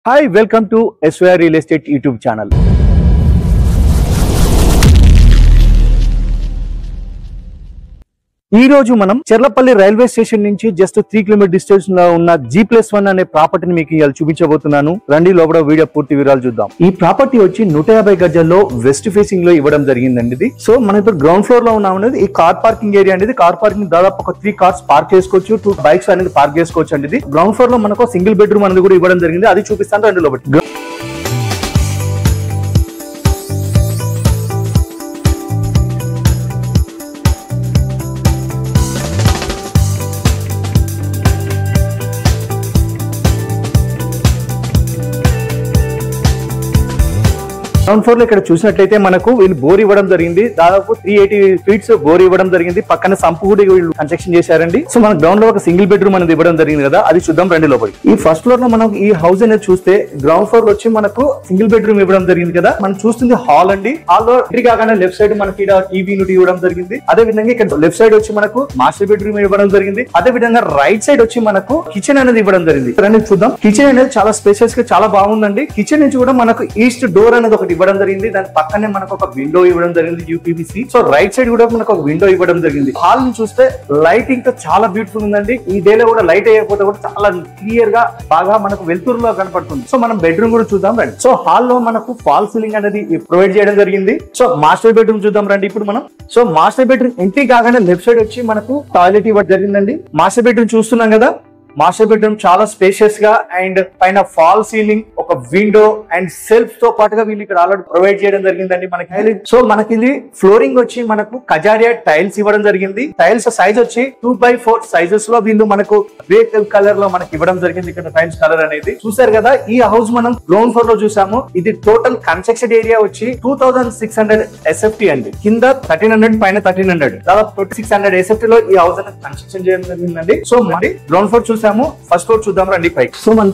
Hi, welcome to SYR Real Estate YouTube channel. ఈ రోజు మనం చెర్లపల్లి రైల్వే స్టేషన్ నుంచి జస్ట్ 3 కిలోమీటర్ డిస్టెన్స్ లో ఉన్న G+1 అనే ప్రాపర్టీని మీకు ఇవాళ చూపించబోతున్నాను. రండి లోపల వీడియో పూర్తి వివరాలు చూద్దాం. ఈ ప్రాపర్టీ వచ్చి 150 గజాల్లో వెస్ట్ ఫేసింగ్ లో ఇవ్వడం జరిగిందండి. ఇది సో మనం ఇప్పుడు గ్రౌండ్ ఫ్లోర్ లో ఉన్నాం. ఈ కార్ పార్కింగ్ ఏరియా అనేది కార్ పార్కింగ్ దాదాపు ఒక 3 కార్స్ పార్క్ చేసుకోవచ్చు, 2 బైక్స్ అనేది పార్క్ చేసుకోవచ్చు అండి. ఇది గ్రౌండ్ ఫ్లోర్ లో మనకు సింగిల్ బెడ్రూమ్ అనేది కూడా ఇవ్వడం జరిగింది. అది చూపిస్తాను రండి లోపల. గ్రౌండ్ ఫ్లోర్ లో ఇక్కడ చూసినట్లయితే మనకు వీళ్ళు బోర్ ఇవ్వడం జరిగింది. దాదాపు 380 ఫీట్స్ బోర్ ఇవ్వడం జరిగింది. పక్కన సంపు కూడా వీళ్ళు కన్స్ట్రక్షన్ చేశారండి. సో మన గ్రౌండ్ లో ఒక సింగిల్ బెడ్రూమ్ అనేది ఇవ్వడం జరిగింది కదా, అది చూద్దాం రండి లోపలి. ఈ ఫస్ట్ ఫ్లోర్ లో మనం ఈ హౌస్ అనేది చూస్తే గ్రౌండ్ ఫ్లోర్ లో వచ్చి మనకు సింగిల్ బెడ్రూమ్ ఇవ్వడం జరిగింది కదా. మనం చూస్తుంది హాల్ అండి. హాల్ లో ఎంట్రీ కాగానే లెఫ్ట్ సైడ్ మనకి టీవీ యూనిట్ ఇవ్వడం జరిగింది. అదే విధంగా ఇక్కడ లెఫ్ట్ సైడ్ వచ్చి మనకు మాస్టర్ బెడ్రూమ్ ఇవ్వడం జరిగింది. అదే విధంగా రైట్ సైడ్ వచ్చి మనకు కిచెన్ అనేది ఇవ్వడం జరిగింది. రండి చూద్దాం. కిచెన్ అనేది చాలా స్పేషియస్ గా చాలా బాగుందండి. కిచెన్ నుంచి కూడా మనకు ఈస్ట్ డోర్ అనేది ఒకటి ఇవ్వడం జరిగింది. దాని పక్కనే మనకు ఒక విండో ఇవ్వడం జరిగింది యూపీవీసీ. సో రైట్ సైడ్ కూడా మనకు ఒక విండో ఇవ్వడం జరిగింది. హాల్ ని చూస్తే లైటింగ్ తో చాలా బ్యూటిఫుల్ ఉందండి. ఈ డే లో కూడా లైట్ అయ్యకపోతే కూడా చాలా క్లియర్ గా బాగా మనకు వెలుతురులో కనపడుతుంది. సో మనం బెడ్రూమ్ కూడా చూద్దాం రండి. సో హాల్ లో మనకు ఫాల్ సీలింగ్ అనేది ప్రొవైడ్ చేయడం జరిగింది. సో మాస్టర్ బెడ్రూమ్ చూద్దాం రండి ఇప్పుడు మనం. సో మాస్టర్ బెడ్రూమ్ ఎంట్రీ కాగానే లెఫ్ట్ సైడ్ వచ్చి మనకు టాయిలెట్ ఇవ్వడం జరిగిందండి. మాస్టర్ బెడ్రూమ్ చూస్తున్నాం కదా. మాస్టర్ బెడ్రూమ్ చాలా స్పేషియస్ గా అండ్ పైన ఫాల్ సీలింగ్, ఒక విండో అండ్ సెల్ఫ్ తో పాటుగా వీళ్ళు ఇక్కడ ఆల్రెడీ ప్రొవైడ్ చేయడం జరిగిందండి మనకి. సో మనకి ఇది ఫ్లోరింగ్ వచ్చి మనకు కజారియా టైల్స్ ఇవ్వడం జరిగింది. టైల్స్ సైజ్ వచ్చి 2x4 సైజెస్ లో వీళ్ళు మనకు గ్రే కలర్ లో మనకి ఇవ్వడం జరిగింది. ఇక్కడ టైల్స్ కలర్ అనేది చూసారు కదా. ఈ హౌస్ మనం గ్రౌండ్ ఫ్లోర్ లో చూసాము. ఇది టోటల్ కన్స్ట్రక్షన్ ఏరియా వచ్చి 2600 SFT అండి. కింద 1300, పైన 1300, దాదాపు 2600 SFT లో ఈ హౌస్ అనేది కన్స్ట్రక్షన్ చేయడం జరిగిందండి. సో మరి గ్రౌండ్ ఫ్లోర్ చూసాము. ఫస్ట్ ఫ్లోర్ చూద్దాం రండి పైకి. సో మనం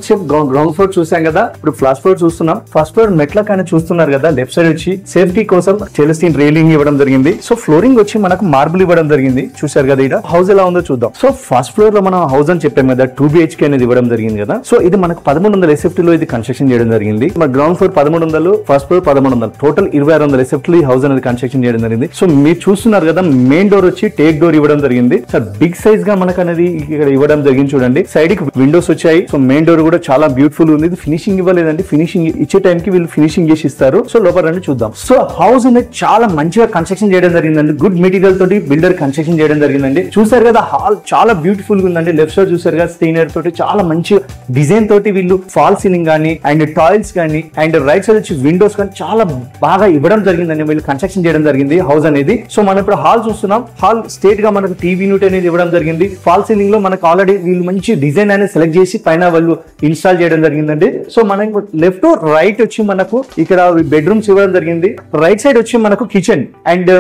గ్రౌండ్ ఫ్లోర్ చూసాం కదా. ఇప్పుడు ఫస్ట్ ఫ్లోర్ చూస్తున్నాం. ఫస్ట్ ఫ్లోర్ మెట్ల కానీ చూస్తున్నారు కదా. లెఫ్ట్ సైడ్ వచ్చి సేఫ్టీ కోసం చెలస్టీన్ రైలింగ్ ఇవ్వడం జరిగింది. సో ఫ్లోరింగ్ వచ్చి మనకు మార్బుల్ ఇవ్వడం జరిగింది. చూసారు కదా. ఇక్కడ హౌస్ ఎలా ఉందో చూద్దాం. సో ఫస్ట్ ఫ్లోర్ లో మనం హౌస్ అని చెప్పాం కదా, 2 BHK అనేది ఇవ్వడం జరిగింది కదా. సో ఇది మనకు 1300 SFT లో ఇది కన్స్ట్రక్షన్ చేయడం జరిగింది. మన ground floor 1300, first floor 1300, total 2600 SFT లో ఈ హౌస్ అనేది కన్స్ట్రక్షన్ చేయడం జరిగింది. సో మీరు చూస్తున్నారు కదా, మెయిన్ డోర్ వచ్చి టేక్ డోర్ ఇవ్వడం జరిగింది. సార్ బిగ్ సైజ్ గా మనకు అనేది ఇక్కడ ఇవ్వడం జరిగింది. చూడండి సైడ్ కి విండోస్ వచ్చాయి. సో మెయిన్ డోర్ కూడా చాలా బ్యూటిఫుల్ ఉంది. ఇది ఫినిషింగ్ ఇవ్వలేదండి. ఫినిషింగ్ ఇచ్చే టైం కి వీళ్ళు ఫినిషింగ్ చేసి ఇస్తారు. సో లోపల రండి చూద్దాం. సో హౌస్ అనేది చాలా మంచిగా కన్స్ట్రక్షన్ చేయడం జరిగిందండి. గుడ్ మెటీరియల్ తోటి బిల్డర్ కన్స్ట్రక్షన్ చేయడం జరిగిందండి. చూసారు కదా, హాల్ చాలా బ్యూటిఫుల్ గా ఉందండి. లెఫ్ట్ సైడ్ చూసారు కదా, స్టీనర్ తోటి చాలా మంచి డిజైన్ తోటి వీళ్ళు ఫాల్ సీలింగ్ గానీ అండ్ టాయిల్స్ గానీ అండ్ రైట్ సైడ్ వచ్చి విండోస్ కానీ చాలా బాగా ఇవ్వడం జరిగిందండి. వీళ్ళు కన్స్ట్రక్షన్ చేయడం జరిగింది హౌస్ అనేది. సో మనం ఇప్పుడు హాల్ చూస్తున్నాం. హాల్ స్ట్రేట్ గా మనకు టీవీ యూనిట్ అనేది ఇవ్వడం జరిగింది. ఫాల్ సీలింగ్ లో మనకు ఆల్రెడీ వీళ్ళు మంచి డిజైన్ అనేది సెలెక్ట్ చేసి పైన వాళ్ళు ఇన్స్టాల్ చేయడం జరిగిందండి. సో మనకు లెఫ్ట్ రైట్ వచ్చి మనకు ఇక్కడ బెడ్రూమ్స్ ఇవ్వడం జరిగింది. రైట్ సైడ్ వచ్చి మనకు kitchen and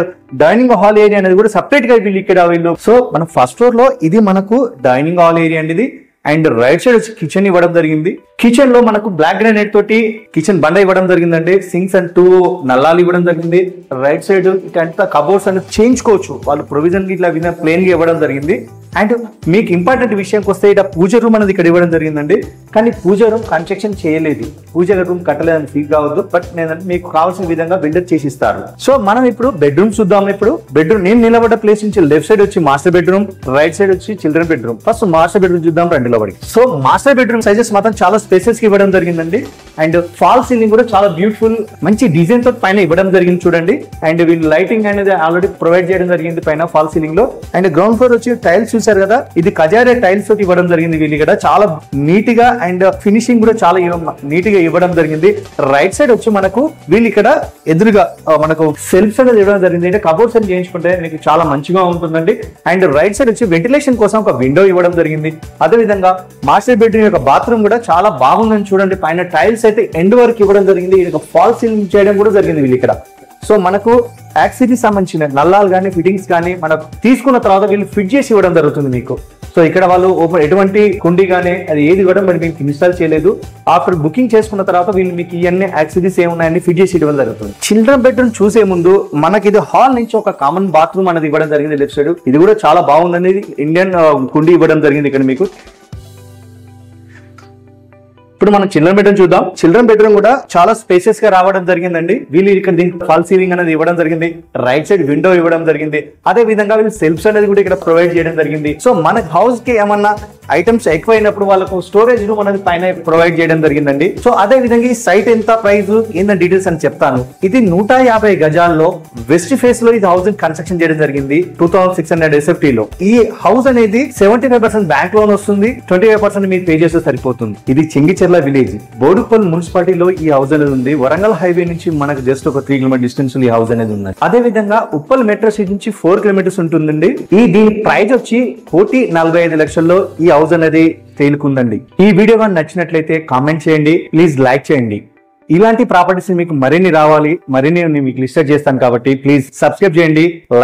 dining hall area అనేది కూడా సపరేట్ గా వీళ్ళు ఇక్కడ వీళ్ళు. సో మన ఫస్ట్ ఫ్లోర్ లో ఇది మనకు డైనింగ్ హాల్ ఏరియా అండి ఇది. అండ్ రైట్ సైడ్ వచ్చి కిచెన్ ఇవ్వడం జరిగింది. కిచెన్ లో మనకు బ్లాక్ గ్రానైట్ తోటి కిచెన్ బండ ఇవ్వడం జరిగిందండి. సింక్స్ అండ్ 2 నల్లాలు ఇవ్వడం జరిగింది. రైట్ సైడ్ ఇట్లా కబోర్డ్స్ అనేది చేయించుకోవచ్చు. వాళ్ళు ప్రొవిజన్ ఇట్లా ప్లేన్ గా ఇవ్వడం జరిగింది. అండ్ మీకు ఇంపార్టెంట్ విషయంకి వస్తే ఇక్కడ పూజ రూమ్ అనేది ఇక్కడ ఇవ్వడం జరిగిందండి. కానీ పూజ రూమ్ కన్స్ట్రక్షన్ చేయలేదు, పూజ రూమ్ కట్టలేదని ఫీల్ కావద్దు. బట్ నేను మీకు కావాల్సిన విధంగా బిల్డర్ చేసి ఇస్తారు. సో మనం ఇప్పుడు బెడ్రూమ్ చూద్దాం. ఇప్పుడు బెడ్రూమ్ నేను నిలబడ్డ ప్లేస్ నుంచి లెఫ్ట్ సైడ్ వచ్చి మాస్టర్ బెడ్రూమ్, రైట్ సైడ్ వచ్చి children bedroom. First master bedroom చూద్దాం రండి లోపలికి. సో మాస్టర్ బెడ్రూమ్ సైజెస్ మాత్రం చాలా స్పేసెస్ కి ఇవ్వడం జరిగిందండి. అండ్ ఫాల్ సీలింగ్ కూడా చాలా బ్యూటిఫుల్ మంచి డిజైన్ తో పైన ఇవ్వడం జరిగింది చూడండి. అండ్ వీళ్ళు లైటింగ్ అనేది ఆల్రెడీ ప్రొవైడ్ చేయడం జరిగింది పైన ఫాల్ సీలింగ్ లో. అండ్ గ్రౌండ్ ఫ్లోర్ వచ్చి టైల్స్ చూసారు కదా, ఇది కజారియా టైల్స్ తోటి ఇవ్వడం జరిగింది. వీళ్ళు ఇక్కడ చాలా నీట్ గా అండ్ ఫినిషింగ్ కూడా చాలా నీట్ గా ఇవ్వడం జరిగింది. రైట్ సైడ్ వచ్చి మనకు వీళ్ళు ఇక్కడ ఎదురుగా మనకు సెల్ఫ్స్ అనేది ఇవ్వడం జరిగింది. అంటే కబోర్డ్స్ అని చేయించుకుంటే మీకు చాలా మంచిగా ఉంటుందండి. అండ్ రైట్ సైడ్ వచ్చి వెంటిలేషన్ కోసం ఒక విండో ఇవ్వడం జరిగింది. అదే విధంగా మాస్టర్ బెడ్రూమ్ యొక్క బాత్రూమ్ కూడా చాలా బాగుందని చూడండి. పైన టైల్స్ అయితే ఎండ్ వరకు ఇవ్వడం జరిగింది. ఇది ఫాల్ సీలింగ్ చేయడం కూడా జరిగింది వీళ్ళు ఇక్కడ. సో మనకు యాక్సిటీకి సంబంధించిన నల్లాలు కానీ ఫిట్టింగ్స్ కానీ మనకు తీసుకున్న తర్వాత వీళ్ళు ఫిట్ చేసి ఇవ్వడం జరుగుతుంది మీకు. సో ఇక్కడ వాళ్ళు ఎటువంటి కుండీ గానీ అది ఏది కూడా మరి మీకు ఇన్స్టాల్ చేయలేదు. ఆఫ్టర్ బుకింగ్ చేసుకున్న తర్వాత వీళ్ళు మీకు ఇవన్నీ యాక్సెసరీస్ ఏమున్నాయని ఫిట్ చేసి ఇవ్వడం జరుగుతుంది. చిల్డ్రన్ బెడ్రూమ్ చూసే ముందు మనకి ఇది హాల్ నుంచి ఒక కామన్ బాత్రూమ్ అనేది ఇవ్వడం జరిగింది లెఫ్ట్ సైడ్. ఇది కూడా చాలా బాగుందని ఇండియన్ కుండీ ఇవ్వడం జరిగింది ఇక్కడ మీకు. ఇప్పుడు మనం చిల్డ్రన్ బెడ్రూమ్ చూద్దాం. చిల్డ్రన్ బెడ్రూమ్ కూడా చాలా స్పేసియస్ గా రావడం జరిగిందండి. వీళ్ళు ఇక్కడ దీనికి ఫాల్ సీలింగ్ అనేది ఇవ్వడం జరిగింది, రైట్ సైడ్ విండో ఇవ్వడం జరిగింది. అదే విధంగా వీళ్ళు సెల్ఫ్స్ అనేది కూడా ఇక్కడ ప్రొవైడ్ చేయడం జరిగింది. సో మన హౌస్ కి ఏమన్నా ఐటమ్స్ ఎక్కువైనప్పుడు వాళ్ళకు స్టోరేజ్ రూమ్ అనేది పైన ప్రొవైడ్ చేయడం జరిగిందండి. సో అదే విధంగా ఈ సైట్ ఎంత ప్రైస్ ఏంటంటే డీటెయిల్స్ అని చెప్తాను. ఇది 150 గజాల్లో వెస్ట్ ఫేస్ లో ఇది హౌస్ కన్స్ట్రక్షన్ చేయడం జరిగింది 2600 SFT లో. ఈ హౌస్ అనేది 75% బ్యాంక్ లోన్ వస్తుంది, 25% మీరు పే చేస్తే సరిపోతుంది. ఇది చెంగిచెర్ల విలేజ్, బోడుపల్లి మున్సిపాలిటీలో ఈ హౌస్ అనేది ఉంది. వరంగల్ హైవే నుంచి మనకు జస్ట్ ఒక 3 కిలోమీటర్ డిస్టెన్స్ ఈ హౌస్ అనేది ఉంది. అదే విధంగా ఉప్పల్ మెట్రో సిటీ నుంచి 4 కిలోమీటర్స్ ఉంటుందండి. దీని ప్రైస్ వచ్చి 1,45 లక్షల్లో ఈ హౌస్ అనేది తేలుకుందండి. ఈ వీడియో కానీ నచ్చినట్లయితే కామెంట్ చేయండి, ప్లీజ్ లైక్ చేయండి. ఇలాంటి ప్రాపర్టీస్ మీకు మరిన్ని రావాలి, మరిన్ని మీకు లిస్ట్ చేస్తాను కాబట్టి ప్లీజ్ సబ్స్క్రైబ్ చేయండి, లైక్